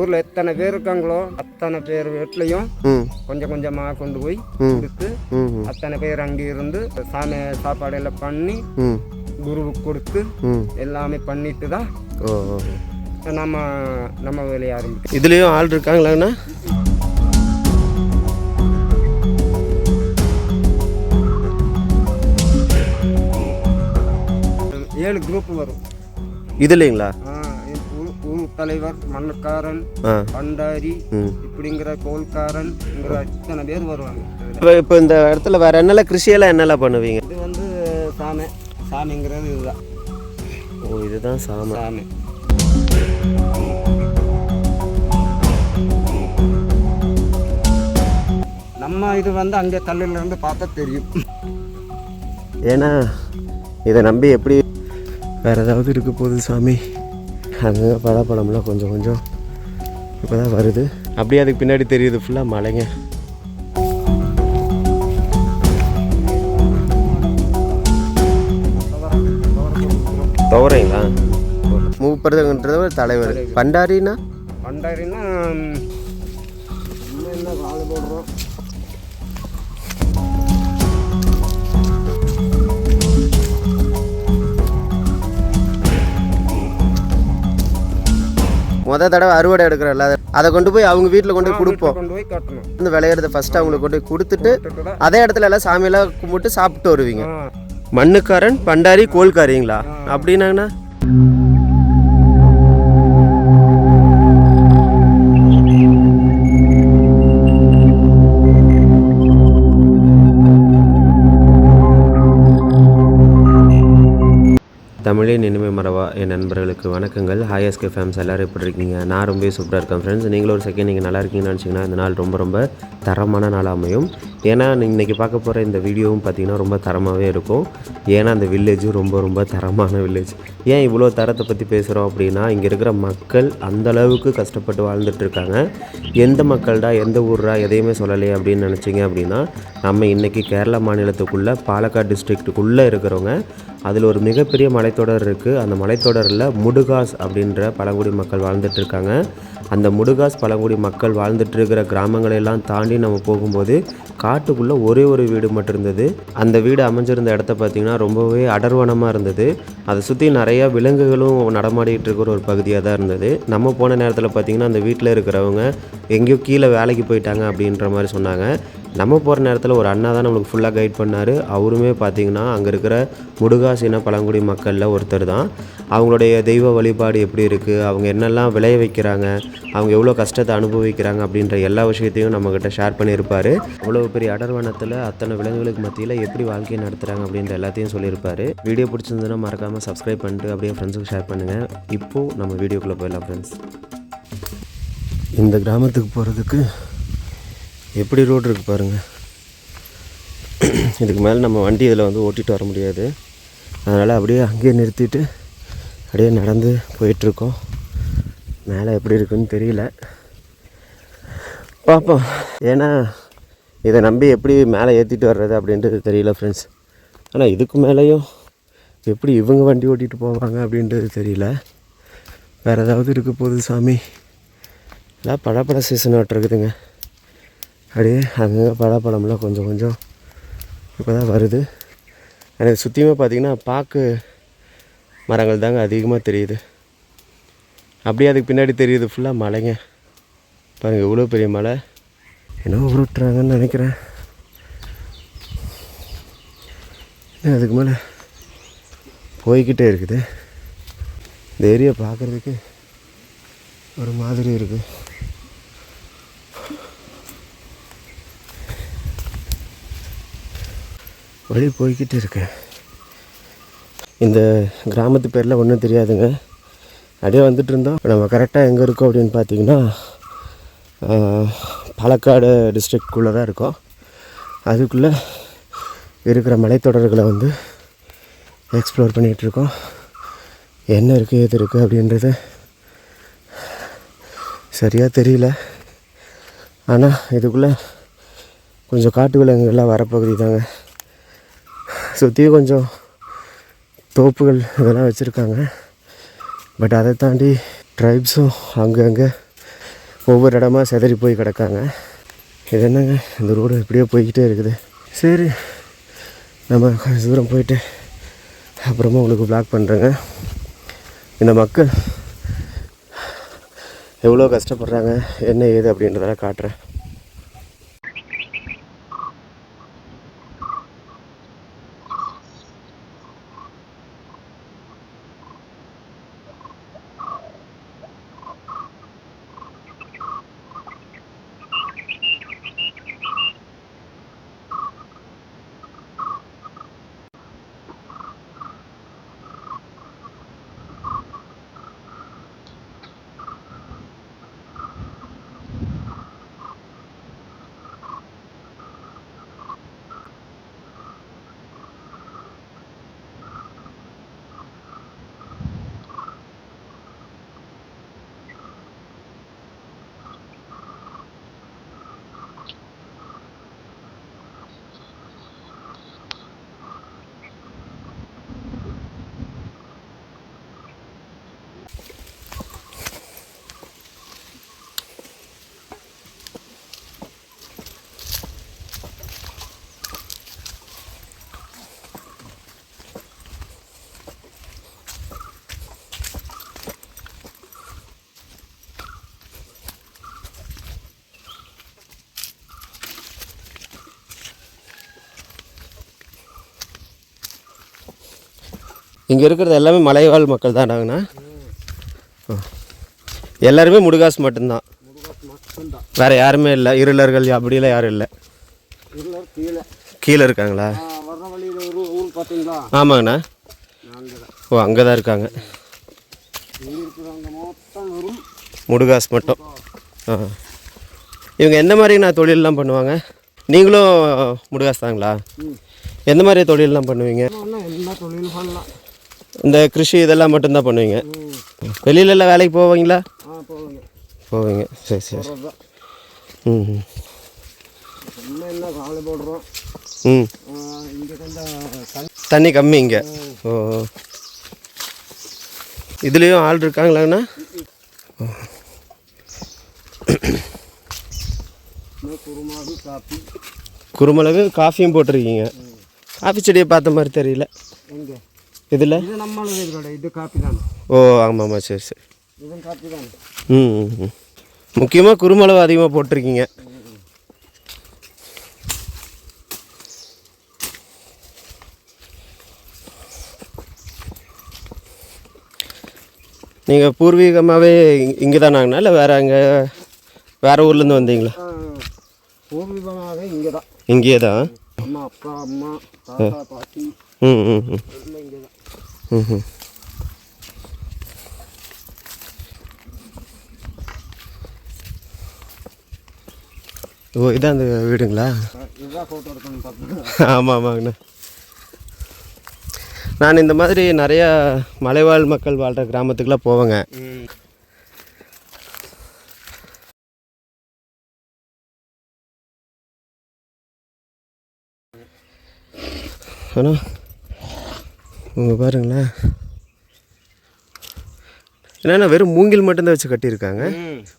ஊரில் எத்தனை பேர் இருக்காங்களோ அத்தனை பேர் வீட்லையும் கொஞ்சம் கொஞ்சமாக கொண்டு போய் கொடுத்து அத்தனை பேர் அங்கே இருந்து சாமி சாப்பாடு எல்லாம் பண்ணி குருவுக்கு கொடுத்து எல்லாமே பண்ணிட்டு தான் நம்ம வேலையை ஆரம்பிக்கும். இதுலேயும் ஆள் இருக்காங்களாண்ணா? 7 குரூப் வரும் இதுலைங்களா? தலைவர், மண்ணுக்காரன், பண்டாரி இப்படிங்கிற கோல்காரன்ங்கிற இத்தனை பேர் வருவாங்க. இப்போ இந்த இடத்துல வேற என்னெல்லாம் கிருஷியெல்லாம் என்னெல்லாம் பண்ணுவீங்க? இது வந்து சாமிங்கிறது இதுதான். ஓ, இதுதான் சாமி. நம்ம இது வந்து அங்கே கல்லிலிருந்து பார்த்தா தெரியும். ஏன்னா இதை நம்பி எப்படி வேறு ஏதாவது இருக்க போகுது சாமி. அங்கே பழப்பழம்லாம் கொஞ்சம் கொஞ்சம் இப்போ தான் வருது. அப்படியே அதுக்கு பின்னாடி தெரியுது ஃபுல்லாக மலைங்க. துவரைங்களா? மூப்பறதுன்றது தலைவர். பண்டாரின்னா என்ன காலை போடுறோம். தடவை அறுவடை எடுக்கிறல்ல, அதை கொண்டு போய் அவங்க வீட்டில் கொண்டு போய் கொடுப்போம். கொண்டு போய் கட்டணும். இந்த விளையிறத ஃபர்ஸ்ட் அவங்களுக்கு கொண்டு போய் கொடுத்துட்டு அதே இடத்துல எல்லாம் சாமியெல்லாம் கும்பிட்டு சாப்பிட்டு வருவீங்க. மண்ணுக்காரன், பண்டாரி, கோல்காரிங்களா? அப்படின்னாங்கண்ணா தமிழின் இனிமை மறவா என் நண்பர்களுக்கு வணக்கங்கள். ஹாய்எஸ்கே ஃபேம்ஸ் எல்லோரும் எப்படி இருக்கீங்க? நான் ரொம்பவே சூப்பராக இருக்கேன் ஃப்ரெண்ட்ஸ். நீங்களும் ஒரு செகண்ட் நீங்கள் நல்லா இருக்கீங்கன்னு நினச்சிங்கன்னா இந்த நாள் ரொம்ப ரொம்ப தரமான நாளாக அமையும். ஏன்னா இன்றைக்கி பார்க்க போகிற இந்த வீடியோவும் பார்த்திங்கன்னா ரொம்ப தரமாகவே இருக்கும். ஏன்னா அந்த வில்லேஜும் ரொம்ப ரொம்ப தரமான வில்லேஜ். ஏன் இவ்வளோ தரத்தை பற்றி பேசுகிறோம் அப்படின்னா, இங்கே இருக்கிற மக்கள் அந்தளவுக்கு கஷ்டப்பட்டு வாழ்ந்துட்டுருக்காங்க. எந்த மக்கள்டா, எந்த ஊர்ரா, எதையுமே சொல்லலையே அப்படின்னு நினச்சிங்க அப்படின்னா, நம்ம இன்றைக்கி கேரளா மாநிலத்துக்குள்ளே பாலக்காடு டிஸ்ட்ரிக்ட்டுக்குள்ளே இருக்கிறவங்க. அதில் ஒரு மிகப்பெரிய மலைத்தொடர் இருக்குது. அந்த மலைத்தொடரில் முடுகாஸ் அப்படின்ற பழங்குடி மக்கள் வாழ்ந்துட்டுருக்காங்க. அந்த முடுகாஸ் பழங்குடி மக்கள் வாழ்ந்துட்டுருக்கிற கிராமங்களெல்லாம் தாண்டி நம்ம போகும்போது காட்டுக்குள்ளே ஒரே ஒரு வீடு மட்டும் இருந்தது. அந்த வீடு அமைஞ்சிருந்த இடத்த பார்த்திங்கன்னா ரொம்பவே அடர்வனமாக இருந்தது. அதை சுற்றி நிறையா விலங்குகளும் நடமாடிட்டு இருக்கிற ஒரு பகுதியாக தான் இருந்தது. நம்ம போன நேரத்தில் பார்த்திங்கன்னா அந்த வீட்டில் இருக்கிறவங்க எங்கேயோ கீழே வேலைக்கு போயிட்டாங்க அப்படின்ற மாதிரி சொன்னாங்க. நம்ம போகிற நேரத்தில் ஒரு அண்ணா தான் நம்மளுக்கு ஃபுல்லாக கைட் பண்ணார். அவருமே பார்த்திங்கன்னா அங்கே இருக்கிற முடுகாஸ் இன பழங்குடி மக்களில் ஒருத்தர் தான். அவங்களுடைய தெய்வ வழிபாடு எப்படி இருக்குது, அவங்க என்னெல்லாம் விளைய வைக்கிறாங்க, அவங்க எவ்வளோ கஷ்டத்தை அனுபவிக்கிறாங்க அப்படின்ற எல்லா விஷயத்தையும் நம்மக்கிட்ட ஷேர் பண்ணியிருப்பார். அவ்வளோ பெரிய அடர்வனத்தில் அத்தனை விலங்குகளுக்கு மத்தியில் எப்படி வாழ்க்கையை நடத்துகிறாங்க அப்படின்ற எல்லாத்தையும் சொல்லியிருப்பார். வீடியோ பிடிச்சிருந்ததுன்னா மறக்காமல் சப்ஸ்கிரைப் பண்ணிட்டு அப்படியே ஃப்ரெண்ட்ஸுக்கு ஷேர் பண்ணுங்கள். இப்போது நம்ம வீடியோக்குள்ளே போயிடலாம் ஃப்ரெண்ட்ஸ். இந்த கிராமத்துக்கு போகிறதுக்கு எப்படி ரோடு இருக்குது பாருங்கள். இதுக்கு மேலே நம்ம வண்டி இதில் வந்து ஓட்டிகிட்டு வர முடியாது. அதனால் அப்படியே அங்கேயே நிறுத்திட்டு அப்படியே நடந்து போயிட்டுருக்கோம். மேலே எப்படி இருக்குன்னு தெரியல, பார்ப்போம். ஏன்னா இதை நம்பி எப்படி மேலே ஏற்றிட்டு வர்றது அப்படின்றது தெரியல ஃப்ரெண்ட்ஸ். ஆனால் இதுக்கு மேலேயும் எப்படி இவங்க வண்டி ஓட்டிகிட்டு போவாங்க அப்படின்றது தெரியல. வேறு ஏதாவது இருக்க போகுது சாமி. எல்லாம் பழப்பழ சீசன் இருக்குதுங்க. அப்படியே அங்கே பழப்பழம்லாம் கொஞ்சம் கொஞ்சம் இப்போ தான் வருது. எனக்கு சுற்றியுமே பார்த்திங்கன்னா பாக்கு மரங்கள் தாங்க அதிகமாக தெரியுது. அப்படியே அதுக்கு பின்னாடி தெரியுது ஃபுல்லாக மலைங்க. பாருங்கள் இவ்வளோ பெரிய மலை. என்ன உருட்டுறாங்கன்னு நினைக்கிறேன். அதுக்கு மேலே போய்கிட்டே இருக்குது. இந்த ஏரியா பார்க்குறதுக்கு ஒரு மாதிரி இருக்குது. வழி போய்கிட்டு இருக்கேன். இந்த கிராமத்து பேரில் ஒன்றும் தெரியாதுங்க. அப்படியே வந்துட்டு இருந்தோம். நம்ம கரெக்டாக எங்கே இருக்கோம் அப்படின்னு பார்த்தீங்கன்னா பாலக்காடு டிஸ்ட்ரிக்ட்குள்ளே தான் இருக்கோம். அதுக்குள்ளே இருக்கிற மலைத்தொடர்களை வந்து எக்ஸ்ப்ளோர் பண்ணிகிட்ருக்கோம். என்ன இருக்குது எது இருக்குது அப்படின்றது சரியாக தெரியல. ஆனால் இதுக்குள்ளே கொஞ்சம் காட்டு விலங்குகள்லாம் வரப்பகுதி தாங்க. சுற்றியும் கொஞ்சம் தோப்புகள் இதெல்லாம் வச்சுருக்காங்க. பட் அதை தாண்டி ட்ரைப்ஸும் அங்கங்கே ஒவ்வொரு இடமா சிதறி போய் கிடக்காங்க. இது என்னங்க இந்த ரோடு எப்படியோ போய்கிட்டே இருக்குது. சரி, நம்ம கொஞ்சம் தூரம் போயிட்டு அப்புறமா உங்களுக்கு ப்ளாக் பண்ணுறேங்க. இந்த மக்கள் எவ்வளோ கஷ்டப்படுறாங்க என்ன ஏது அப்படின்றதெல்லாம் காட்டுறேன். இங்கே இருக்கிறது எல்லாமே மலைவாழ் மக்கள் தானாங்கண்ணா? எல்லாருமே முடுகாசு மட்டும்தான், வேறு யாருமே இல்லை? இருளர்கள் அப்படிலாம் யாரும் இல்லை? கீழே இருக்காங்களா? ஆமாங்கண்ணா. ஓ, அங்கே தான் இருக்காங்க. முடுகாசு மட்டும். ஆ, இவங்க எந்த மாதிரிண்ணா தொழிலெலாம் பண்ணுவாங்க? நீங்களும் முடுகாசு தாங்களா? எந்த மாதிரி தொழிலெலாம் பண்ணுவீங்க? இந்த கிருஷி இதெல்லாம் மட்டும்தான் பண்ணுவீங்க? வெளியிலலாம் வேலைக்கு போவீங்களா? போவீங்க. சரி சரி. ம் ம். தண்ணி கம்மி இங்கே. ஓ, இதுலேயும் ஆள் இருக்காங்களாங்கண்ணா? குருமிளகு காஃபியும் போட்டிருக்கீங்க. காஃபி செடியை பார்த்த மாதிரி தெரியல இதில். ஓ, ஆமாம் ஆமாம். சரி சரி. ம் ம். முக்கியமாக குருமிளகு அதிகமாக போட்டிருக்கீங்க. நீங்கள் பூர்வீகமாகவே இங்கே தானாங்கண்ணா இல்லை வேறு ஊர்லேருந்து வந்தீங்களா? பூர்வீகமாகவே இங்கே தான். இங்கேயே தான். அம்மா, அப்பா, அம்மா, தாத்தா, பாட்டி. ம் ம் ம். இங்கே தான். ம் ம். ஓ, இதான் அந்த வீடுங்களா? இதுதான் ஃபோட்டோ எடுக்கணும்னு பார்த்தேன். ஆமாம் ஆமாங்கண்ணா. நான் இந்த மாதிரி நிறையா மலைவாழ் மக்கள் வாழ்கிற கிராமத்துக்குலாம் போவேங்க. ஆனால் உங்கள் பாருங்களேன், என்னென்னா வெறும் மூங்கில் மட்டும்தான் வச்சு கட்டியிருக்காங்க.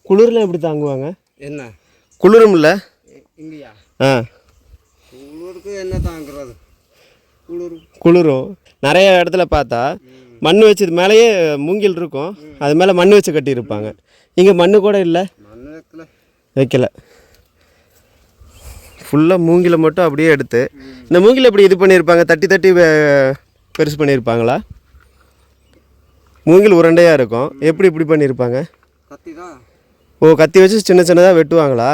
குளிர்லாம் எப்படி தாங்குவாங்க? என்ன குளிரும் இல்லை இங்கேயா? ஆ, குளிருக்கு என்ன தாங்குறது? குளிரும். நிறைய இடத்துல பார்த்தா மண் வச்சு மேலேயே மூங்கில் இருக்கும், அது மேலே மண் வச்சு கட்டியிருப்பாங்க. இங்கே மண் கூட இல்லை, வைக்கல. ஃபுல்லாக மூங்கிலை மட்டும் அப்படியே எடுத்து, இந்த மூங்கில் எப்படி இது பண்ணியிருப்பாங்க? தட்டி தட்டி பெருசு பண்ணியிருப்பாங்களா? மூங்கில் உருண்டையாக இருக்கும், எப்படி இப்படி பண்ணியிருப்பாங்க? ஓ, கத்தி வச்சு சின்ன சின்னதாக வெட்டுவாங்களா?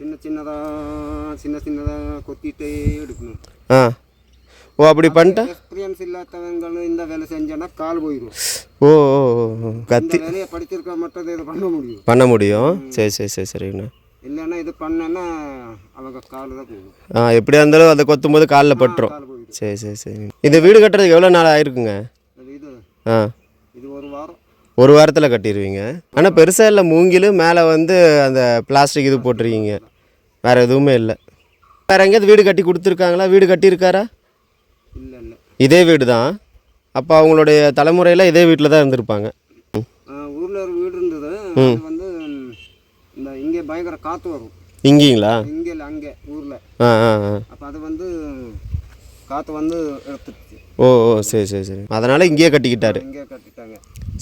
சின்ன சின்னதாக கொத்திட்டே எடுக்கணும். ஆ, ஓ, அப்படி பண்ணிட்டா எக்ஸ்பீரியன்ஸ் இல்லாதவங்களும் இந்த வேலை செஞ்சோன்னா கால் போயிடும். ஓ ஓ, கத்தி வேலையை படிச்சிருக்க மட்டும் இதை பண்ண முடியும். சரி சரி சரி சரிங்கண்ணா. இல்லைன்னா இது பண்ணேன்னா அவங்க கால் தான் போகும். ஆ, எப்படியா இருந்தாலும் அதை கொத்தும் போது காலில் பட்டுரும். சரி சரி சரி. இந்த வீடு கட்டுறதுக்கு எவ்வளோ நாள் ஆயிருக்குங்க? இது ஆ, இது ஒரு வாரத்தில் கட்டிடுவீங்க. ஆனால் பெருசாக இல்லை, மூங்கில் மேலே வந்து அந்த பிளாஸ்டிக் இது போட்டிருக்கீங்க, வேறு எதுவுமே இல்லை. வேறு எங்கேயாவது வீடு கட்டி கொடுத்துருக்காங்களா? வீடு கட்டியிருக்காரா? இல்லை இல்லை, இதே வீடு தான். அப்போ அவங்களுடைய தலைமுறையில் இதே வீட்டில் தான் இருந்திருப்பாங்க. ஊரில் ஒரு வீடு இருந்தது, அது வந்து இங்கே பயங்கர காற்று வரும். இங்கேங்களா? இங்கே இல்லை, அங்கே ஊரில். ஆ ஆ ஆ. அப்போ அது வந்து காற்று வந்து எடுத்துடுச்சு. ஓ ஓ சரி சரி சரி. அதனால் இங்கேயே கட்டிக்கிட்டாரு. இங்கே கட்டிட்டாங்க.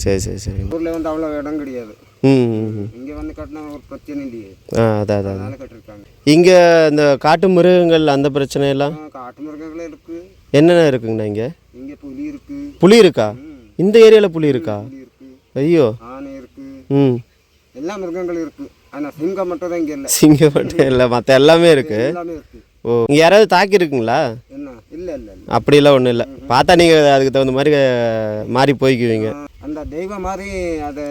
சரி சரி சரி. ஊரில் வந்து அவ்வளோ இடம் கிடையாது. ம். இங்கே வந்து கட்டினா ஒரு பிரச்சனை இல்லையே. அதான் அதான். அதனால கட்டிருக்காங்க. இங்கே இந்த காட்டு மிருகங்கள் அந்த பிரச்சனையெல்லாம் காட்டு மிருகங்களே இருக்குது. என்னென்ன இருக்குங்கண்ணா இங்கே? இங்கே புலி இருக்குது. புலி இருக்கா? இந்த ஏரியாவில் புலி இருக்கா? புலி இருக்குது, ஐயோ. ஆனை இருக்குது, ம். எல்லா மிருகங்களும் இருக்குது. ஆனால் சிங்கம் மட்டும் தான் இங்கே இல்லை. சிங்கம் மட்டும் இல்லை, மற்ற எல்லாமே இருக்குது. எல்லாமே இருக்குது. ஓ, இங்கே யாராவது தாக்கியிருக்குங்களா? என்ன? இல்லை இல்லை இல்லை, அப்படிலாம் ஒன்றும் இல்லை. பார்த்தா நீங்கள் அதுக்கு தகுந்த மாதிரி மாறி போய்க்குவீங்க. அந்த தெய்வம் மாதிரி அதை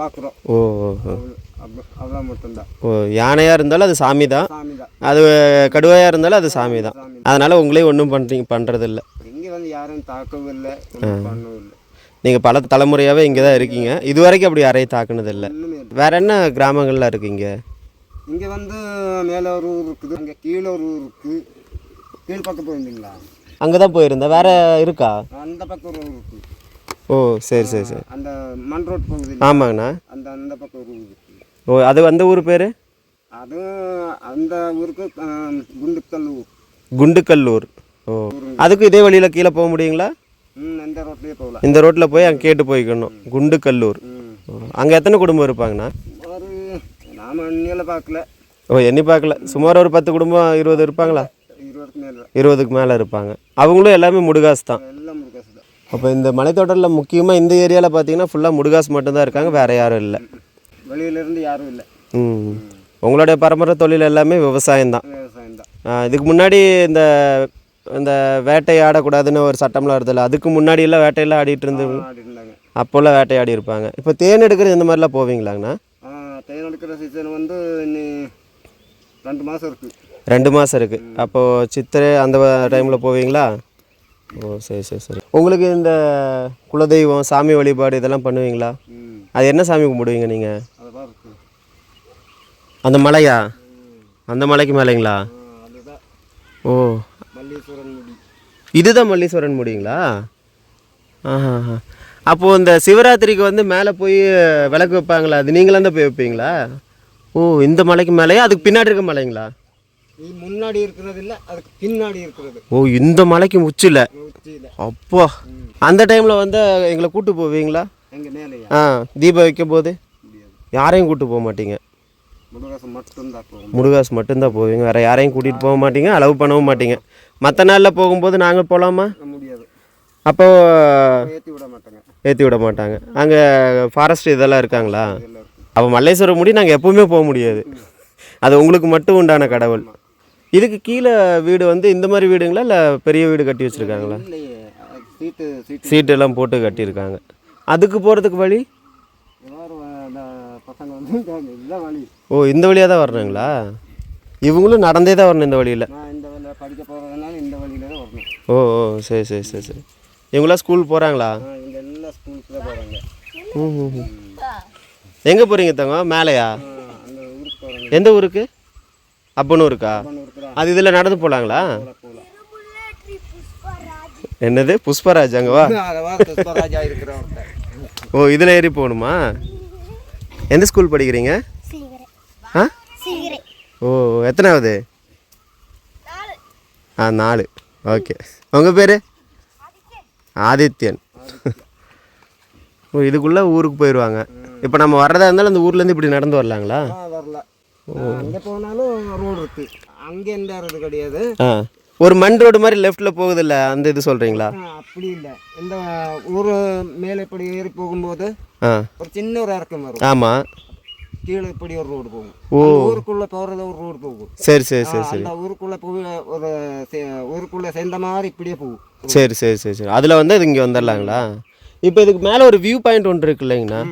பார்க்குறோம். ஓ ஓ ஓ. அவ்வளோ மட்டும்தான். ஓ, யானையாக இருந்தாலும் அது சாமி தான், சாமி தான். அது கடுவாயாக இருந்தாலும் அது சாமி தான். அதனால் உங்களே ஒன்றும் பண்ணுறதில்ல. இங்கே வந்து யாரும் தாக்கவும் இல்லை, ஒன்றும் பண்ணவும் இல்லை. நீங்கள் பல தலைமுறையாகவே இங்கே தான் இருக்கீங்க. இது வரைக்கும் அப்படி யாரையும் தாக்குனதில்லை. ஒன்றுமே இல்லை. வேறு என்ன கிராமங்கள்லாம் இருக்குங்க? இங்கே வந்து மேலே ஒரு ஊர் இருக்குது, அங்கே கீழே ஒரு ஊர் இருக்குது. கீழ் பக்கம் போயிருந்தீங்களா? அங்கே தான் போயிருந்தேன். வேறு இருக்கா? அந்த பக்கம் ஒரு ஊர் இருக்குது. ஓ சரி சரி சரி. அந்த மண் ரோட் போகுது. ஆமாங்கண்ணா. அந்த பக்கம் ஒரு ஊர் இருக்குது. ஓ, அது அந்த ஊர் பேர்? அது அந்த ஊருக்கு குண்டுக்கல்லூர். குண்டுக்கல்லூர். ஓ, அதுக்கும் இதே வழியில் கீழே போக முடியுங்களா? இந்த ரோட்லேயே போகலாம். இந்த ரோட்டில் போய் அங்கே கேட்டு போய்க்கணும். குண்டுக்கல்லூர். அங்கே எத்தனை குடும்பம் இருப்பாங்கண்ணா? ஒரு நாம் எண்ணியில் பார்க்கல. ஓ, எண்ணி பார்க்கல. சுமார் ஒரு 10 குடும்பம் 20 இருப்பாங்களா? 20க்கு மேலே. 20க்கு மேலே இருப்பாங்க. அவங்களும் எல்லாமே முடுகாசு தான். எல்லாம் முருகாசு தான். அப்போ இந்த மலைத்தொடரில் முக்கியமாக இந்த ஏரியாவில் பார்த்தீங்கன்னா ஃபுல்லாக முடுகாசு மட்டும்தான் இருக்காங்க, வேறு யாரும் இல்லை. வெளியிலேருந்து யாரும் இல்லை. ம். உங்களுடைய பரம்பரை தொழில் எல்லாமே விவசாயம்தான். விவசாயம் தான். இதுக்கு முன்னாடி இந்த இந்த வேட்டையாடக்கூடாதுன்னு ஒரு சட்டம்லாம் வருதில்ல, அதுக்கு முன்னாடியெல்லாம் வேட்டையெல்லாம் ஆடிட்டு இருந்தவங்க ஆடி இருந்தாங்க. அப்போல்லாம் வேட்டையாடி இருப்பாங்க. இப்போ தேன் எடுக்கிறது இந்த மாதிரிலாம் போவீங்களாங்கண்ணா? தேன் எடுக்கிற சீசன் வந்து இன்னி 2 மாதம் இருக்குது. 2 மாதம் இருக்குது. அப்போது சித்திரை அந்த டைமில் போவீங்களா? ஓ சரி சரி சரி. உங்களுக்கு இந்த குலதெய்வம் சாமி வழிபாடு இதெல்லாம் பண்ணுவீங்களா? அது என்ன சாமி கும்பிடுவீங்க நீங்கள்? அதை பார்த்து அந்த மலையா? அந்த மலைக்கு மேலேங்களா? அதுதான் ஓ, மல்லீஸ்வரன் முடி. இதுதான் மல்லீஸ்வரன் முடிங்களா? ஆஹா. அப்போது இந்த சிவராத்திரிக்கு வந்து மேலே போய் விளக்கு வைப்பாங்களா, அது நீங்களாம் தான் போய் வைப்பீங்களா? ஓ, இந்த மலைக்கு மேலேயா? அதுக்கு பின்னாடி இருக்க மலைங்களா? இது முன்னாடி இருக்கிறது இல்லை, அதுக்கு பின்னாடி இருக்கிறது. ஓ, இந்த மலைக்கு உச்சியில்? உச்சியில். அப்போ அந்த டைமில் வந்து எங்களை கூட்டு போவீங்களா? எங்கள் மேலேயா? தீபம் வைக்கும் போது முடியாது. யாரையும் கூட்டு போக மாட்டீங்க? முருகாசு மட்டும்தான் போகும். முருகாசு மட்டும்தான் போவீங்க, வேறு யாரையும் கூட்டிகிட்டு போக மாட்டீங்க, அளவு பண்ணவும் மாட்டீங்க. மற்ற நாளில் போகும்போது நாங்கள் போகலாமா? முடியாது. அப்போ ஏற்றி விட மாட்டாங்க. ஏற்றி விட மாட்டாங்க. அங்கே ஃபாரஸ்ட் இதெல்லாம் இருக்காங்களா? இதெல்லாம் இருக்குது. அப்போ மல்லேஸ்வரம் முடி நாங்கள் எப்போவுமே போக முடியாது, அது உங்களுக்கு மட்டும் உண்டான கடவுள். இதுக்கு கீழே வீடு வந்து இந்த மாதிரி வீடுங்களா இல்லை பெரிய வீடு கட்டி வச்சுருக்காங்களா? இல்லையே, சீட்டு சீட்டு எல்லாம் போட்டு கட்டியிருக்காங்க. அதுக்கு போகிறதுக்கு வழி? எல்லாரும் அந்த பசங்க வந்து இதுதான் வழி. ஓ, இந்த வழியாக தான் வரணுங்களா? இவங்களும் நடந்தே தான் வரணும் இந்த வழியில்? நான் இந்த வழியில் படிக்க போகிறதுனால இந்த வழியில் தான் வரணும். ஓ ஓ சரி சரி சரி சரி. இவங்களாம் ஸ்கூல் போகிறாங்களா? இங்கே எல்லாம் ஸ்கூலுக்கு தான் போகிறாங்க. எங்கே போகிறீங்க தங்க? மேலேயா? அந்த ஊருக்கு போகிறாங்க. எந்த ஊருக்கு? அப்பனூருக்கா? அது இதில் நடந்து போகலாங்களா? என்னது புஷ்பராஜ்? அங்கேவா? புஷ்பராஜா இருக்கிறவங்க. ஓ, இதில் ஏறி போகணுமா? எந்த ஸ்கூல் படிக்கிறீங்க? ஆ, ஓ, எத்தனாவது? 4. ஓகே. உங்கள் பேர்? ஆதித்யன். ஓ, இதுக்குள்ளே ஊருக்கு போயிடுவாங்க. இப்போ நம்ம வர்றதா இருந்தாலும் அந்த ஊர்லேருந்து இப்படி நடந்து வரலாங்களா? வரல. அங்கே போனாலும் ரோடு இருக்குது. அங்கே எந்த இது கிடையாது. ஒரு மண் ரோடு மாதிரி லெஃப்ட்டில் போகுதில்ல, அந்த இது சொல்கிறீங்களா? அப்படி இல்லை. இந்த ஊர் மேலே இப்படி ஏறி போகும்போது ஒரு சின்ன ஒரு இறக்கம் வரும். ஆமாம். கீழே இப்படி ஒரு ரோடு போகும். ஊருக்குள்ளே போகிறது ஒரு ரோடு போகும். சரி சரி சரி சரி. அந்த ஊருக்குள்ளே போய் ஒரு ஊருக்குள்ளே சேர்ந்த மாதிரி இப்படியே போகும். சரி சரி சரி சரி. அதில் வந்து இது இங்கே வந்துடலாங்களா? இப்போ இதுக்கு மேலே ஒரு வியூ பாயிண்ட் ஒன்று இருக்கு இல்லைங்கண்ணா,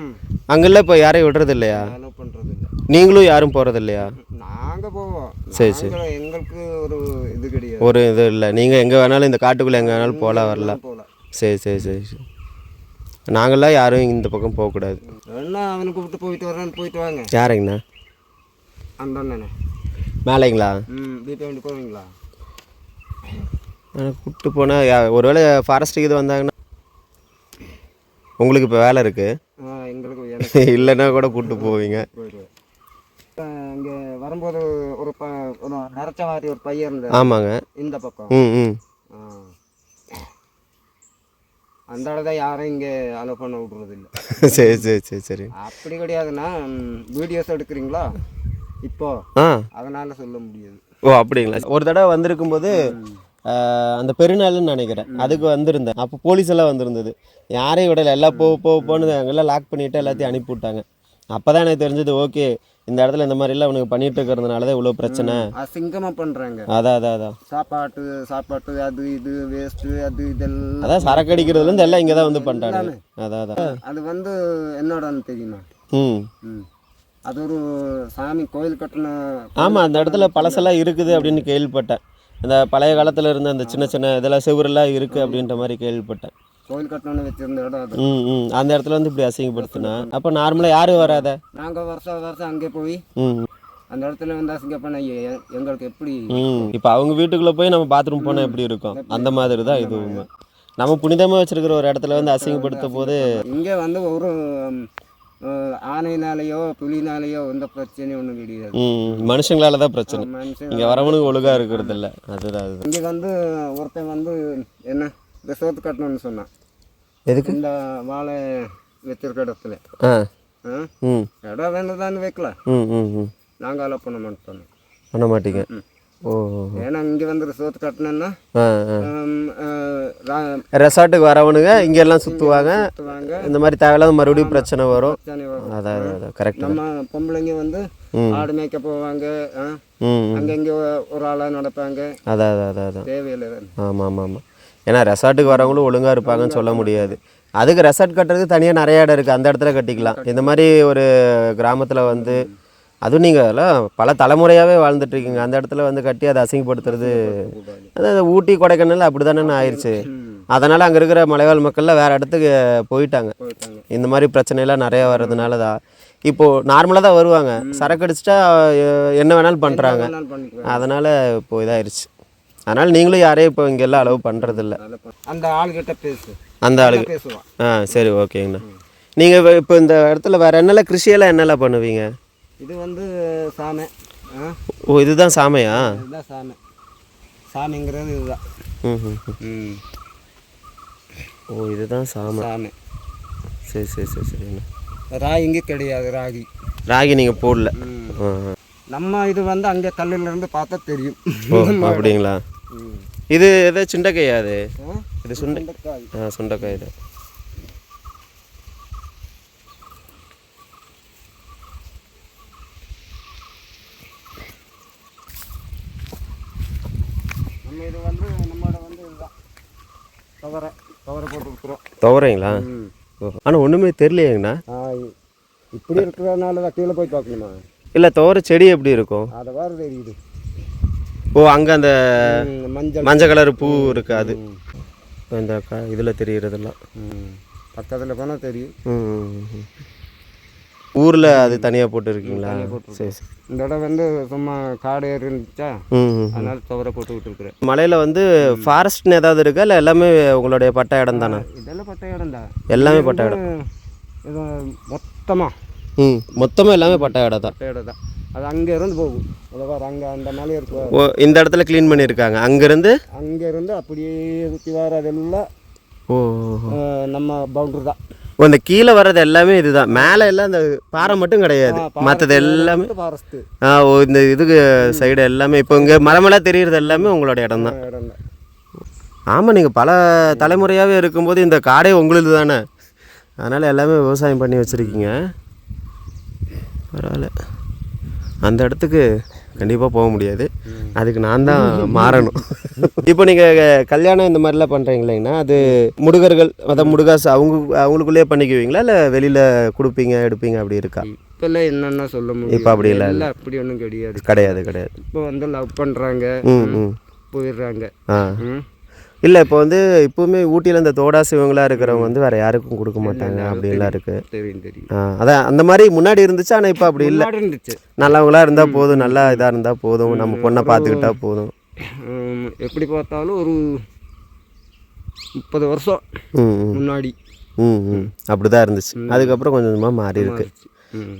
அங்கெல்லாம் இப்போ யாரையும் விடுறது இல்லையா? பண்ணுறது இல்லை. நீங்களும் யாரும் போகிறது இல்லையா? நாங்கள் போவோம். சரி சரி. எங்களுக்கு ஒரு இது கிடையாது. ஒரு இது இல்லை, நீங்கள் எங்கே வேணாலும் இந்த காட்டுக்குள்ளே எங்கே வேணாலும் போகலாம் வரலாம். சரி சரி சரி சரி. நாங்களாம் யாரும் இந்த பக்கம் போகக்கூடாது. வேணா அவனை கூப்பிட்டு போயிட்டு வரேன்னு போயிட்டு வாங்க. யாருங்கண்ணா? அந்த அண்ணனே மேலேங்களா? வீட்டை வேண்டி போவீங்களா? கூப்பிட்டு போனால் ஒருவேளை ஃபாரஸ்ட்டுக்கு இது வந்தாங்கன்னா உங்களுக்கு இப்போ வேலை இருக்குது, எங்களுக்கு இல்லைன்னா கூட கூப்பிட்டு போவீங்க. வரும்போது ஒரு ஒரு நரைச்ச மாதிரி ஒரு பையன் இருந்தது. ஆமாங்க. இந்த பக்கம். ம் ம். அந்த இடத்துல யாரும் இங்கே அலோவ் பண்ண விட்றது இல்லை. சரி சரி சரி சரி. அப்படி கிடையாதுண்ணா, வீடியோஸ் எடுக்கிறீங்களா இப்போ, ஆ அதனால சொல்ல முடியாது. ஓ அப்படிங்களா. ஒரு தடவை வந்திருக்கும்போது அந்த பெருநாள்னு நினைக்கிறேன், அதுக்கு வந்திருந்தேன். அப்போ போலீஸ் எல்லாம் வந்திருந்தது, யாரையும் விடலை, எல்லாம் போன்னு அங்கெல்லாம் லாக் பண்ணிவிட்டு எல்லாத்தையும் அனுப்பி விட்டாங்க. அப்போ தான் எனக்கு தெரிஞ்சது, ஓகே இந்த இடத்துல இந்த மாதிரிலாம் அவனுக்கு பண்ணிட்டு இருக்கிறதுனால தான் இவ்வளோ பிரச்சனை. அசிங்கமாக பண்ணுறாங்க. அதான் சாப்பாட்டு அது இது வேஸ்ட்டு அது இதெல்லாம். அதான் சரக்கு அடிக்கிறதுலேருந்து எல்லாம் இங்கே தான் வந்து பண்ணுறாங்க. அதான் அது வந்து என்னோடன்னு தெரியுமா? ம். அது ஒரு சாமி கோயில் கட்டின. ஆமாம், அந்த இடத்துல பழசெல்லாம் இருக்குது அப்படின்னு கேள்விப்பட்டேன். அந்த பழைய காலத்தில் இருந்த அந்த சின்ன சின்ன இதெல்லாம் செவரெல்லாம் இருக்குது அப்படின்ற மாதிரி கேள்விப்பட்டேன். கோயில் கட்டணும்னு வச்சிருந்த இடம் அது. அந்த இடத்துல வந்து இப்படி அசிங்கப்படுத்தினா அப்போ நார்மலாக யாரும் வராத. நாங்கள் வருஷம் அங்கே போய் அந்த இடத்துல வந்து அசிங்கம் பண்ண எங்களுக்கு எப்படி. இப்போ அவங்க வீட்டுக்குள்ளே போய் நம்ம பாத்ரூம் போனால் எப்படி இருக்கும், அந்த மாதிரி தான் இதுவும். நம்ம புனிதமாக வச்சிருக்கிற ஒரு இடத்துல வந்து அசிங்கப்படுத்த போது இங்கே வந்து ஒரு ஆனையினாலேயோ புலினாலேயோ எந்த பிரச்சனையும் ஒன்றும் கிடையாது. மனுஷங்களால தான் பிரச்சனை. இங்கே வரவனுக்கு ஒழுங்காக இருக்கிறது இல்லை. அதுதான் இங்கே வந்து ஒருத்தன் வந்து என்ன ரிசோர்ட் கட்டணும்னு சொன்னான். எதுக்கு? இந்த வாழை வச்சிருக்க இடத்துல இடம் வேணுதான்னு வைக்கல. நாங்கள் அலோவ் பண்ண மாட்டீங்க. ஓ, ஏன்னா இங்கே வந்து ரிசோர்ட் கட்டணுன்னா ரெசார்ட்டுக்கு வரவனுங்க இங்கே எல்லாம் சுற்றுவாங்க. இந்த மாதிரி தேவையில்லாத மறுபடியும் பிரச்சனை வரும். அதான் கரெக்ட். நம்ம பொம்பளைங்க வந்து ஆடு மேய்க்க போவாங்க, அங்கங்கே ஒரு ஆளாக நடப்பாங்க. அதான் தேவையில்லை. ஆமாம். ஏன்னா ரெசார்ட்டுக்கு வரவங்களும் ஒழுங்காக இருப்பாங்கன்னு சொல்ல முடியாது. அதுக்கு ரெசார்ட் கட்டுறதுக்கு தனியாக நிறைய இடம் இருக்குது, அந்த இடத்துல கட்டிக்கலாம். இந்த மாதிரி ஒரு கிராமத்தில் வந்து அதுவும் நீங்கள் எல்லாம் பல தலைமுறையாகவே வாழ்ந்துட்டுருக்கீங்க, அந்த இடத்துல வந்து கட்டி அதை அசிங்கப்படுத்துறது. அதாவது ஊட்டி கொடைக்கானல் அப்படி தானே ஆயிடுச்சு. அதனால் அங்கே இருக்கிற மலைவாழ் மக்கள்லாம் வேறு இடத்துக்கு போயிட்டாங்க. இந்த மாதிரி பிரச்சனைலாம் நிறையா வர்றதுனால தான் இப்போது நார்மலாக தான் வருவாங்க, சரக்கு அடிச்சிட்டா என்ன வேணாலும் பண்ணுறாங்க. அதனால் இப்போது இதாகிடுச்சு. அதனால் நீங்களும் யாரையும் இப்போ இங்கெல்லாம் அளவு பண்ணுறதில்ல. அந்த ஆளுகிட்ட பேசு, அந்த ஆளுக்கு பேசுவான். சரி, ஓகேங்கண்ணா. நீங்கள் இப்போ இந்த இடத்துல வேறு என்னெல்லாம் கிருஷியெல்லாம் என்னெல்லாம் பண்ணுவீங்க? இது வந்து சாமை. ஓ, இதுதான் சாமையா? இதுதான் சாமை. சாமிங்கிறது இதுதான். ஓ, இதுதான் சாமை. சரி. ராகிங்க கிடையாது. ராகி நீங்கள் போடல. நம்ம இது வந்து அங்கே கல்லிலேருந்து பார்த்தா தெரியும். அப்படிங்களா? இது எதோ சுண்டைக்காயா? இது சுண்டைக்காய் தான். நம்ம இது வந்து நம்மளோட வந்து இதுதான் துவரை போட்டு கொடுக்குறோம். துவரைங்களா? ஆனால் ஒன்றுமே தெரியலையேங்கண்ணா. இப்படி இருக்கிறதுனால தான் கீழே போய் பார்க்கணுமா? இல்லை, துவரை செடி எப்படி இருக்கும்? அதை வேறு தெரியுது. ஓ, அங்கே அந்த மஞ்சள் கலர் பூ இருக்கு, அது இந்த இதில் தெரிகிறதெல்லாம் பக்கத்தில் போனால் தெரியும். ஊரில் அது தனியாக போட்டு இருக்கீங்களா? சரி. இந்த இடம் வந்து சும்மா காடு ஏறி இருந்துச்சா, அதனால துவரை போட்டு விட்டுருக்குறேன். மலையில் வந்து ஃபாரஸ்ட்னு ஏதாவது இருக்கா, இல்லை எல்லாமே உங்களுடைய பட்டா இடம் தானே? இதெல்லாம் பட்டா இடம் தான். எல்லாமே பட்டா இடம். இது மொத்தமாக எல்லாமே பட்டா இடம் தான். அது அங்கே இருந்து போகும். அதாவது அங்கே அந்த மலை இருக்கும். ஓ, இந்த இடத்துல க்ளீன் பண்ணியிருக்காங்க. அங்கேருந்து அப்படியே சுற்றி வர அதெல்லாம் நம்ம பவுண்டரி தான். ஓ, இந்த கீழே வர்றது எல்லாமே இதுதான். மேலே எல்லாம் இந்த பாறை மட்டும் கிடையாது, மற்றது எல்லாமே ஃபாரஸ்ட்டு. ஓ, இந்த இதுக்கு சைடு எல்லாமே இப்போ இங்கே மரமெல்லாம் தெரிகிறது எல்லாமே உங்களோட இடம் தான். ஆமாம், நீங்கள் பல தலைமுறையாகவே இருக்கும்போது இந்த காடே உங்களுது தானே, அதனால் எல்லாமே விவசாயம் பண்ணி வச்சுருக்கீங்க. பரவாயில்ல. அந்த இடத்துக்கு கண்டிப்பாக போக முடியாது, அதுக்கு நான் தான் மாறணும். இப்போ நீங்கள் கல்யாணம் இந்த மாதிரிலாம் பண்ணுறீங்களேங்கண்ணா, அது முடுகர்கள் அதாவது முடுகாசு அவங்களுக்குள்ளேயே பண்ணிக்குவீங்களா, இல்லை வெளியில் கொடுப்பீங்க எடுப்பீங்க அப்படி இருக்கா? இப்போல்லாம் என்னென்ன சொல்ல முடியும். இப்போ அப்படி இல்லை. அப்படி ஒன்றும் கிடையாது. இப்போ வந்து லவ் பண்ணுறாங்க, போயிடுறாங்க. இல்லை, இப்போ வந்து இப்போவுமே ஊட்டியில் இந்த தோடாசு இவங்களாக இருக்கிறவங்க வந்து வேறு யாருக்கும் கொடுக்க மாட்டாங்க அப்படின்லாம் இருக்குது. தெரியும். அதான் அந்த மாதிரி முன்னாடி இருந்துச்சு, ஆனால் இப்போ அப்படி இல்லை. இருந்துச்சு. நல்லவங்களாக இருந்தால் போதும், நல்லா இதாக இருந்தால் போதும், நம்ம பொண்ணை பார்த்துக்கிட்டா போதும். எப்படி பார்த்தாலும் ஒரு 30 வருஷம் முன்னாடி அப்படி தான் இருந்துச்சு. அதுக்கப்புறம் கொஞ்சம் கொஞ்சமாக மாறி இருக்கு.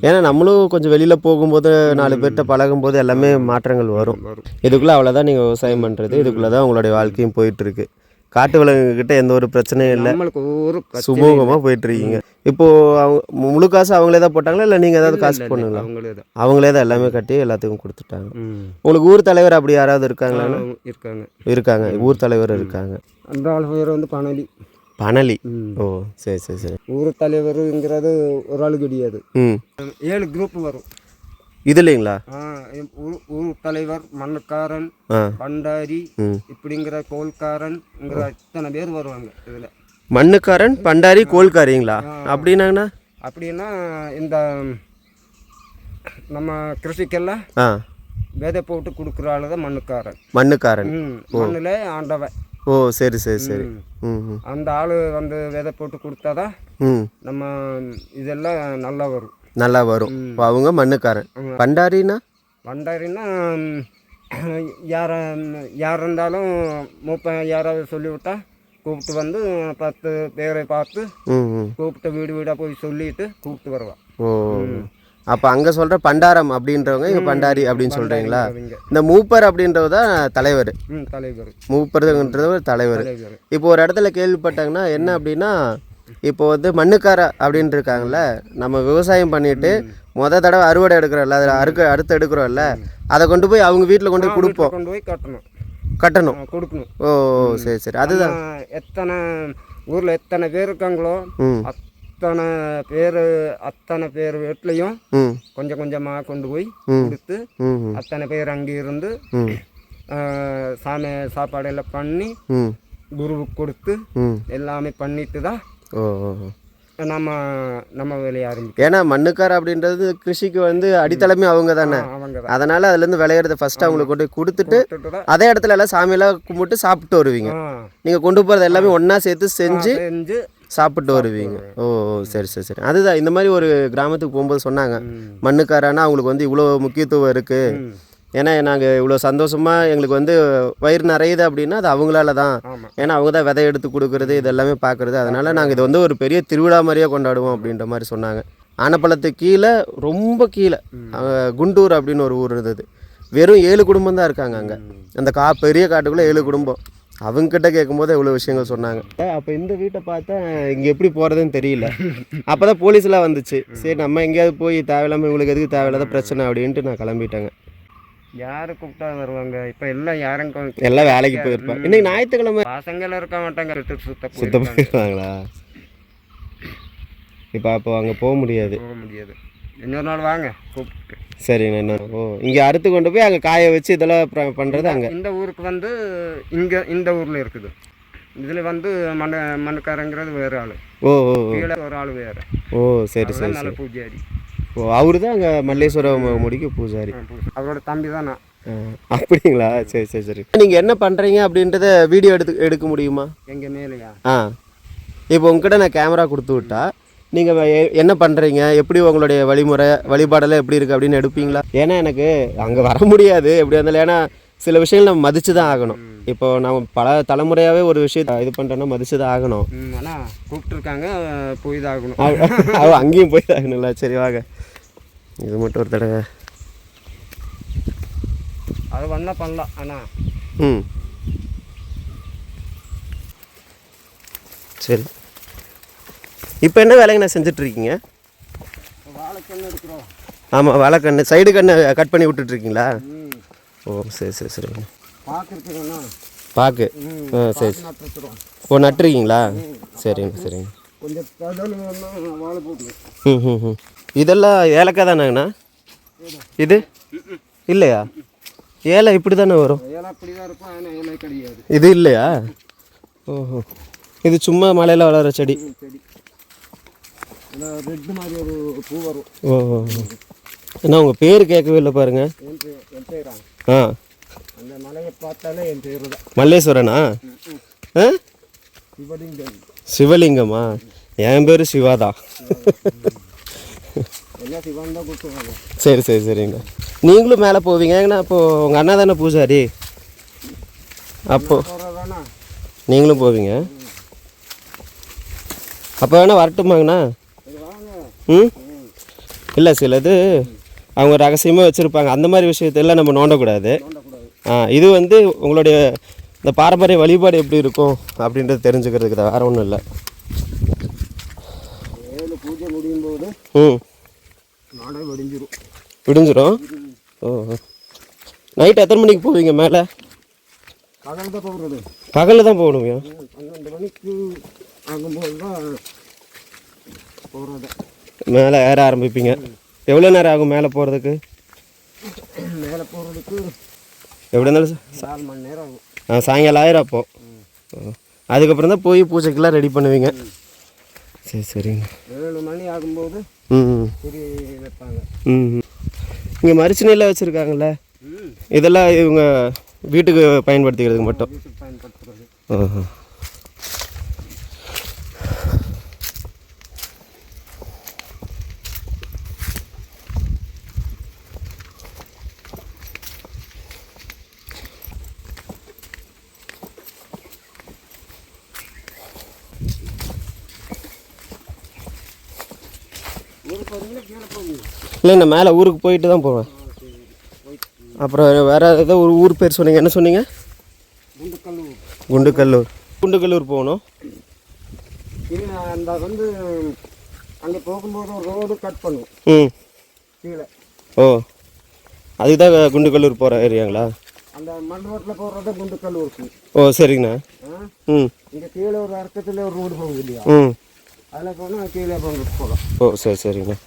ஏன்னா நம்மளும் கொஞ்சம் வெளியில் போகும்போது 4 பேர்கிட்ட பழகும்போது எல்லாமே மாற்றங்கள் வரும். இதுக்குள்ளே அவ்வளோதான் நீங்கள் விவசாயம் பண்ணுறது, இதுக்குள்ளே தான் உங்களுடைய வாழ்க்கையும் போயிட்டுருக்கு. காட்டு விலங்குகிட்ட எந்த ஒரு பிரச்சனையும் இல்லை, நம்மளுக்கு ஒரு சுமூகமாக போயிட்டுருக்கீங்க. இப்போது அவங்க முழு காசு அவங்களே தான் போட்டாங்களா இல்லை நீங்கள் ஏதாவது காசு போடுங்களா? அவங்களே தான் எல்லாமே கட்டி எல்லாத்துக்கும் கொடுத்துட்டாங்க. உங்களுக்கு ஊர் தலைவர் அப்படி யாராவது இருக்காங்களான்னு? இருக்காங்க, ஊர் தலைவர் இருக்காங்க. அந்த ஆள் பேர் வந்து பனலி. ஓ சரி சரி சரி. ஊர் தலைவருங்கிறது ஒரு ஆள் கிடையாது, 7 குரூப் வரும் இது இல்லைங்களா? ஊர் தலைவர், மண்ணுக்காரன், பண்டாரி இப்படிங்கிற கோல்காரன்ங்கிற இத்தனை பேர் வருவாங்க இதில். மண்ணுக்காரன், பண்டாரி, கோல்காரிங்களா? அப்படின்னாங்கண்ணா அப்படின்னா இந்த நம்ம கிருஷிக்கெல்லாம் விதை போட்டு கொடுக்குற ஆளு தான் மண்ணுக்காரன். மண்ணில் ஆண்டவன். ஓ சரி சரி சரி. அந்த ஆள் வந்து விதை போட்டு கொடுத்தாதான் நம்ம இதெல்லாம் நல்லா வரும். அவங்க மண்ணுக்காரன். பண்டாரின்னா யார் இருந்தாலும் யாராவது சொல்லிவிட்டா கூப்பிட்டு வந்து 10 பேரை பார்த்து கூப்பிட்டு வீடு வீடாக போய் சொல்லிட்டு கூப்பிட்டு வருவான். ஓ அப்போ அங்கே சொல்கிற பண்டாரம் அப்படின்றவங்க இங்கே பண்டாரி அப்படின்னு சொல்கிறீங்களா? இந்த மூப்பர் அப்படின்றது தான் தலைவர். மூப்பர்ன்றது தலைவர். இப்போ ஒரு இடத்துல கேள்விப்பட்டாங்கன்னா என்ன அப்படின்னா, இப்போ வந்து மண்ணுக்கார அப்படின்னு இருக்காங்கல்ல, நம்ம விவசாயம் பண்ணிட்டு தடவை அறுவடை எடுக்கிறோம்ல, அதில் அறுத்து எடுக்கிறோம்ல, அதை கொண்டு போய் அவங்க வீட்டில் கொண்டு போய் கொடுப்போம். கொண்டு போய் கட்டணும், கொடுக்கணும். ஓ சரி சரி. அதுதான் எத்தனை ஊரில் எத்தனை பேர் இருக்காங்களோ அத்தனை பேர் வீட்லையும் கொஞ்சம் கொஞ்சமாக கொண்டு போய் கொடுத்து அத்தனை பேர் அங்கே இருந்து சாப்பாடு எல்லாம் பண்ணி குருவுக்கு கொடுத்து எல்லாமே பண்ணிட்டு தான் நம்ம வேலையை ஆரம்பிக்கும். ஏன்னா மண்ணுக்கார அப்படின்றது கிருஷிக்கு வந்து அடித்தளமே அவங்க தானே, அதனால அதுலேருந்து விளையிறத ஃபர்ஸ்ட் அவங்களுக்கு கொண்டு கொடுத்துட்டு அதே இடத்துல எல்லாம் சாமியெல்லாம் கும்பிட்டு சாப்பிட்டு வருவீங்க. நீங்கள் கொண்டு போகிறது எல்லாமே ஒன்றா சேர்த்து செஞ்சு சாப்பிட்டு வருவீங்க. ஓ சரி சரி சரி. அதுதான் இந்த மாதிரி ஒரு கிராமத்துக்கு போகும்போது சொன்னாங்க, மண்ணுக்காரானா அவங்களுக்கு வந்து இவ்வளோ முக்கியத்துவம் இருக்குது. ஏன்னா நாங்கள் இவ்வளோ சந்தோஷமாக எங்களுக்கு வந்து வயிறு நிறையுது அப்படின்னா அது அவங்களால தான். ஏன்னா அவங்க தான் விதை எடுத்து கொடுக்குறது, இது எல்லாமே பார்க்குறது. அதனால் நாங்கள் இது வந்து ஒரு பெரிய திருவிழா மாதிரியே கொண்டாடுவோம் அப்படின்ற மாதிரி சொன்னாங்க. ஆனப்பள்ளத்துக்கு கீழே ரொம்ப கீழே குண்டூர் அப்படின்னு ஒரு ஊர் இருந்தது. வெறும் 7 குடும்பம் தான் இருக்காங்க அங்கே. அந்த பெரிய காட்டுக்குள்ளே 7 குடும்பம். அவங்கக்கிட்ட கேட்கும்போது இவ்வளோ விஷயங்கள் சொன்னாங்க. அப்போ இந்த வீட்டை பார்த்தா இங்கே எப்படி போகிறதுன்னு தெரியல. அப்போ தான் போலீஸ்லாம் வந்துச்சு. சரி நம்ம எங்கேயாவது போய் தேவையில்லாமல் இவங்களுக்கு எதுக்கு தேவையில்லாத பிரச்சனை அப்படின்ட்டு நான் கிளம்பிட்டேங்க. யாரு கூப்பிட்டா வருவாங்க? இப்போ எல்லாம் யாரும் எல்லாம் வேலைக்கு போயிருப்பாங்க. இன்னைக்கு ஞாயிற்றுக்கிழமை பசங்களாம் இருக்க மாட்டாங்க, சுத்த போயிருவாங்களா? இப்போ அப்போ அங்கே போக முடியாது. இன்னொரு நாள் வாங்க கூப்பிட்டு. சரிண்ணா என்ன. ஓ இங்கே அறுத்து கொண்டு போய் அங்கே காய வச்சு இதெல்லாம் பண்ணுறது அங்கே. இந்த ஊருக்கு வந்து இங்கே இந்த ஊரில் இருக்குது. இதில் வந்து மண்ணுக்காரங்கிறது வேறு ஆள். ஓ கீழே ஒரு ஆள் வேறு. ஓ சரி சரி. நல்ல பூஜாரி. ஓ அவரு தான் அங்கே மல்லேஸ்வர முடிக்கு பூஜாரி. அவரோட தம்பி தான் நான். அப்படிங்களா? சரி சரி சரி. நீங்கள் என்ன பண்ணுறீங்க அப்படின்றத வீடியோ எடுக்க முடியுமா? எங்கள் மேலேயா? இப்போ உங்ககிட்ட நான் கேமரா கொடுத்து விட்டா நீங்கள் என்ன பண்ணுறீங்க, எப்படி உங்களுடைய வழிபாடெல்லாம் எப்படி இருக்குது அப்படின்னு எடுப்பீங்களா? ஏன்னா எனக்கு அங்கே வர முடியாது எப்படி இருந்தாலும். ஏன்னா சில விஷயங்கள் நம்ம மதித்து தான் ஆகணும். இப்போ நம்ம பல தலைமுறையாகவே ஒரு விஷயத்தை இது பண்ணுறோன்னா மதித்து தான் ஆகணும். ஆனால் கூப்பிட்டுருக்காங்க, போய் தான் ஆகணும். அங்கேயும் போய் தான் ஆகணும்ல. சரி வாங்க, இது மட்டும் ஒரு தடவை அது வந்தால் பண்ணலாம். ஆனால் சரி. இப்போ என்ன வேலைங்க நான் செஞ்சிட்ருக்கீங்க? வாழைக்கண்ணு எடுக்கிறோம். ஆமாம் வாழைக்கண்ணு, சைடு கண்ணு கட் பண்ணி விட்டுட்ருக்கீங்களா? ஓ சரி சரி சரிங்க. பாக்கு சரி. ஓ நட்டுருக்கீங்களா? சரிங்க சரிங்க. இதெல்லாம் ஏலக்காய் தானேங்கண்ணா? இது இல்லையா? ஏலை இப்படி தானே வரும். இது இல்லையா? ஓஹோ இது சும்மா மலையில் வளர்கிற செடி. ரெட் மாதிரி ஒரு பூ வரும். ஓ என்ன உங்கள் பேர் கேட்கவே இல்லை பாருங்க. அந்த மலையை பார்த்தாலே என் பேர் தான் மல்லேஸ்வரனா? சிவலிங்கமா? என் பேர் சிவாதா. சரி சரி சரிங்க. நீங்களும் மேலே போவீங்கன்னா அப்போ உங்கள் அண்ணா தானே பூஜாரி, அப்போ நீங்களும் போவீங்க. அப்போ வேணா வரட்டுமாங்கண்ணா? இல்லை சிலது அவங்க ரகசியமாக வச்சுருப்பாங்க, அந்த மாதிரி விஷயத்தெல்லாம் நம்ம நோண்டக்கூடாது. இது வந்து உங்களுடைய இந்த பாரம்பரிய வழிபாடு எப்படி இருக்கும் அப்படின்றது தெரிஞ்சுக்கிறதுக்கு தான், வேறு ஒன்றும் இல்லை. 7 பூஜை முடியும் போது நாடே விடிஞ்சிரும். ஓ, நைட்டு எத்தனை மணிக்கு போவீங்க மேலே? பகல் தான் போகிறது. பகலில் தான் போகணுங்க. 12 மணிக்கு ஆகும்போது தான் போகிறது. மேலே ஏற ஆரம்பிப்பீங்க. எவ்வளோ நேரம் ஆகும் மேலே போகிறதுக்கு? மேலே போகிறதுக்கு எப்படி இருந்தாலும் 4 மணி நேரம் ஆகும். சாயங்காலம் ஆயிரம் அப்போ. அதுக்கப்புறம் தான் போய் பூஜைக்கெல்லாம் ரெடி பண்ணுவீங்க. சரி சரிங்க. 7 மணி ஆகும்போது திரி வைப்பாங்க. இங்கே மரிச்சினையில் வச்சுருக்காங்கல்ல, இதெல்லாம் இவங்க வீட்டுக்கு பயன்படுத்திக்கிறதுக்கு மட்டும். பயன்படுத்துறது. இல்லை, நான் மேலே ஊருக்கு போயிட்டு தான் போவேன். அப்புறம் வேறு ஏதோ ஒரு ஊர் பேர் சொன்னீங்க, என்ன சொன்னீங்க? குண்டுக்கல்லூர் போகணும். அந்த வந்து அங்கே போகும்போது ஒரு ரோடு கட் பண்ணும் கீழே. ஓ, அதுக்கு தான் குண்டுக்கல்லூர் போகிற ஏரியாங்களா? அந்த மண் ரோட்டில் போடுறத குண்டுக்கல்லூருக்கு. ஓ சரிங்கண்ணா. இங்கே கீழே ஒரு அர்த்தத்தில் ஒரு ரோடு போகுது இல்லையா, அதில் போனால் கீழே போகலாம். ஓ சரி சரிங்கண்ணா.